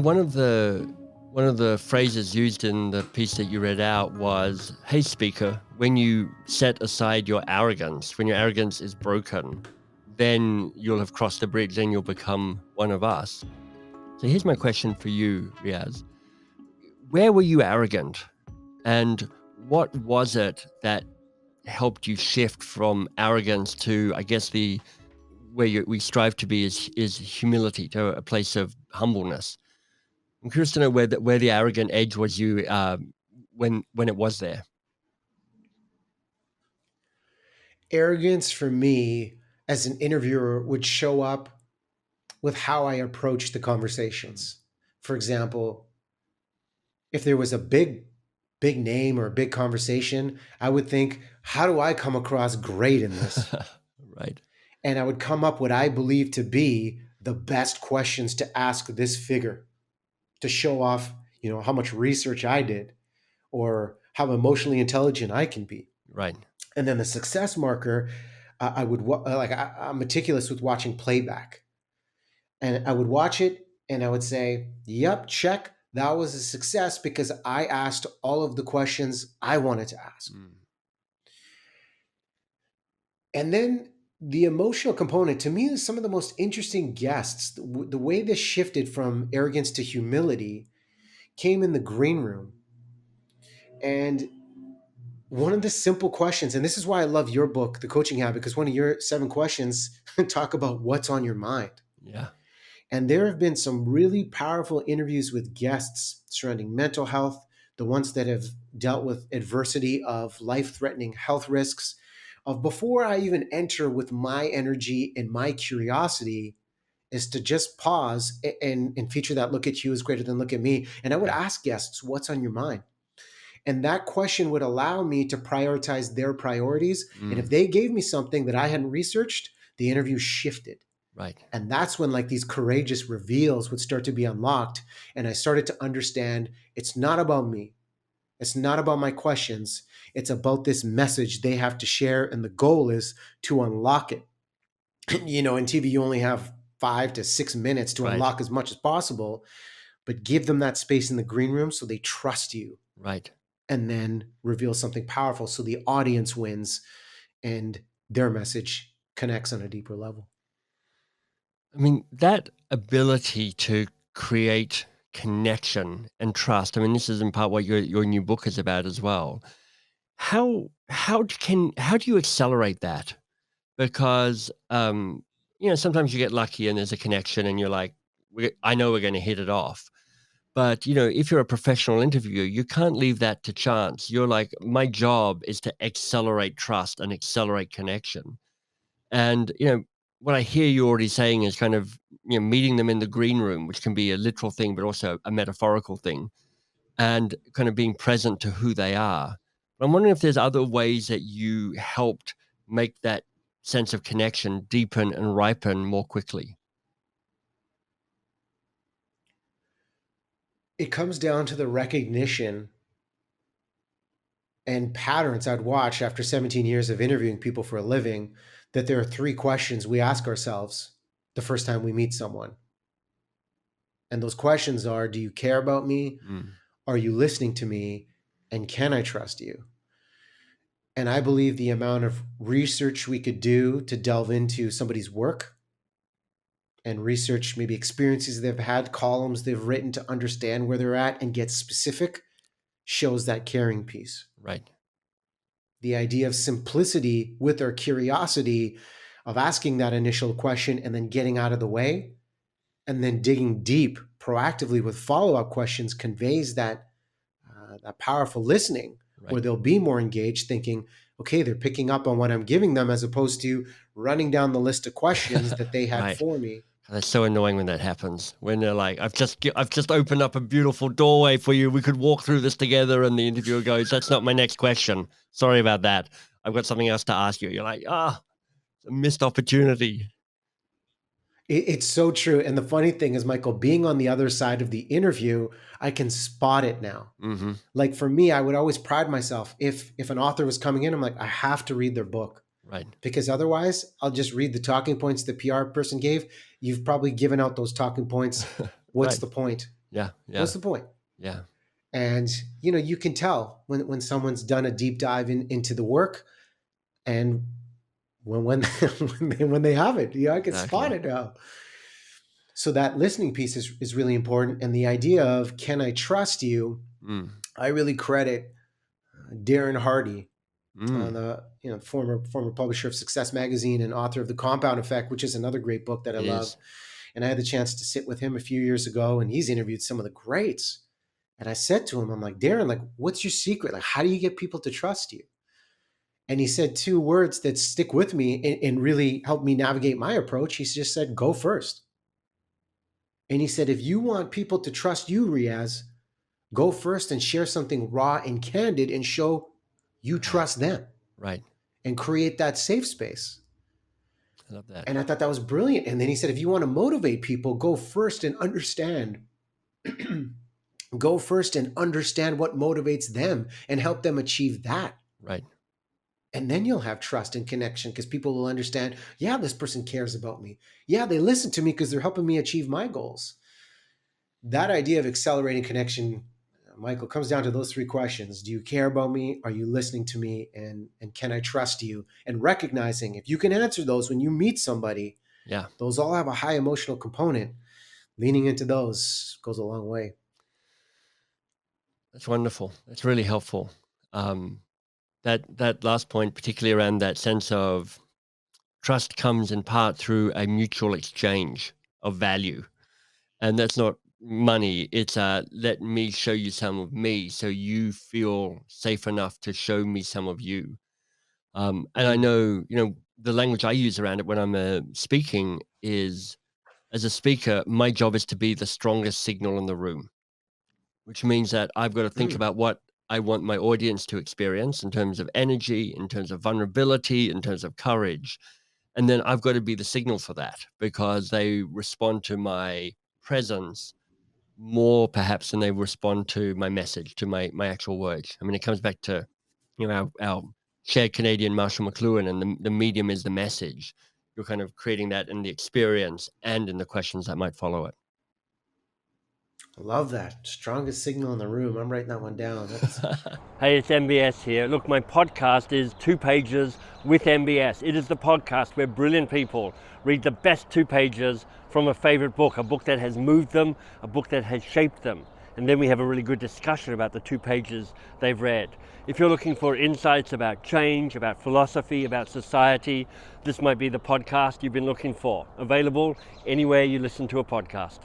One of the phrases used in the piece that you read out was, "Hey, speaker, when you set aside your arrogance, when your arrogance is broken, then you'll have crossed the bridge, then you'll become one of us." So here's my question for you, Riaz. Where were you arrogant, and what was it that helped you shift from arrogance to, I guess, the where we strive to be is humility, to a place of humbleness? I'm curious to know where the arrogant edge was you when it was there. Arrogance for me as an interviewer would show up with how I approach the Mm. conversations. For example, if there was a big name or a big conversation, I would think, how do I come across great in this? Right. And I would come up what I believe to be the best questions to ask this figure to show off, how much research I did or how emotionally intelligent I can be. Right. And then the success marker, I would I'm meticulous with watching playback, and I would watch it and I would say, "Yep, check. That was a success because I asked all of the questions I wanted to ask." Mm. And then the emotional component to me is some of the most interesting guests. The way this shifted from arrogance to humility came in the green room. And one of the simple questions, and this is why I love your book, The Coaching Habit, because one of your 7 questions talk about what's on your mind. Yeah. And there have been some really powerful interviews with guests surrounding mental health, the ones that have dealt with adversity of life-threatening health risks. Of before I even enter with my energy and my curiosity, is to just pause and feature that look at you is greater than look at me. And I would Yeah. ask guests, what's on your mind? And that question would allow me to prioritize their priorities. And if Mm. they gave me something that I hadn't researched, the interview shifted. Right. And that's when like these courageous reveals would start to be unlocked. And I started to understand it's not about me. It's not about my questions. It's about this message they have to share. And the goal is to unlock it. In TV, you only have 5 to 6 minutes to Right. unlock as much as possible, but give them that space in the green room so they trust you, Right. and then reveal something powerful so the audience wins and their message connects on a deeper level. I mean, that ability to create connection and trust. I mean, this is in part what your new book is about as well. How do you accelerate that? Because sometimes you get lucky and there's a connection and you're like, I know we're going to hit it off. But if you're a professional interviewer, you can't leave that to chance. You're like, my job is to accelerate trust and accelerate connection. And what I hear you already saying is kind of meeting them in the green room, which can be a literal thing, but also a metaphorical thing, and kind of being present to who they are. But I'm wondering if there's other ways that you helped make that sense of connection deepen and ripen more quickly. It comes down to the recognition and patterns I'd watch after 17 years of interviewing people for a living, that there are 3 questions we ask ourselves the first time we meet someone. And those questions are, do you care about me? Mm. Are you listening to me? And can I trust you? And I believe the amount of research we could do to delve into somebody's work and research maybe experiences they've had, columns they've written to understand where they're at and get specific shows that caring piece. Right. The idea of simplicity with our curiosity of asking that initial question and then getting out of the way and then digging deep proactively with follow-up questions conveys that powerful listening where Right. they'll be more engaged thinking, okay, they're picking up on what I'm giving them as opposed to running down the list of questions that they had Right. for me. That's so annoying when that happens. When they're like, I've just opened up a beautiful doorway for you. We could walk through this together." And the interviewer goes, "That's not my next question. Sorry about that. I've got something else to ask you." You're like, it's a missed opportunity." It's so true. And the funny thing is, Michael, being on the other side of the interview, I can spot it now. Hmm. Like for me, I would always pride myself if an author was coming in, I'm like, I have to read their book Right. because otherwise I'll just read the talking points the PR person gave. You've probably given out those talking points. What's Right. the point? Yeah. Yeah. What's the point? Yeah. And you can tell when someone's done a deep dive into the work, and when when they haven't. I can spot Exactly. it now. So that listening piece is really important. And the idea of, can I trust you? Mm. I really credit Darren Hardy, Mm. the former publisher of Success Magazine and author of The Compound Effect, which is another great book that I It love. is. And I had the chance to sit with him a few years ago, and he's interviewed some of the greats. And I said to him, I'm like, Darren, like, what's your secret? Like, how do you get people to trust you? And he said two words that stick with me and really helped me navigate my approach. He just said, go first. And he said, if you want people to trust you, Riaz, go first and share something raw and candid and show you Right. trust them Right. and create that safe space. I love that. And I thought that was brilliant. And then he said, if you want to motivate people, go first and understand. Go first and understand what motivates them and help them achieve that. Right. And then you'll have trust and connection, because people will understand, yeah, this person cares about me. Yeah, they listen to me because they're helping me achieve my goals. That idea of accelerating connection, Michael, comes down to those three questions. Do you care about me? Are you listening to me? And can I trust you? And recognizing, if you can answer those when you meet somebody, Yeah. those all have a high emotional component. Leaning into those goes a long way. That's wonderful. That's really helpful. Um, that last point, particularly around that sense of trust, comes in part through a mutual exchange of value. And that's not money. It's let me show you some of me so you feel safe enough to show me some of you. And I Mm. know, the language I use around it when I'm speaking is, as a speaker, my job is to be the strongest signal in the room, which means that I've got to think Mm. about what I want my audience to experience in terms of energy, in terms of vulnerability, in terms of courage. And then I've got to be the signal for that, because they respond to my presence more perhaps than they respond to my message, to my actual words. I mean, it comes back to, our shared Canadian Marshall McLuhan, and the medium is the message. You're kind of creating that in the experience and in the questions that might follow it. Love that. Strongest signal in the room. I'm writing that one down. That's Hey, it's MBS here. Look, my podcast is 2 Pages with MBS. It is the podcast where brilliant people read the best 2 pages from a favorite book, a book that has moved them, a book that has shaped them. And then we have a really good discussion about the 2 pages they've read. If you're looking for insights about change, about philosophy, about society, this might be the podcast you've been looking for. Available anywhere you listen to a podcast.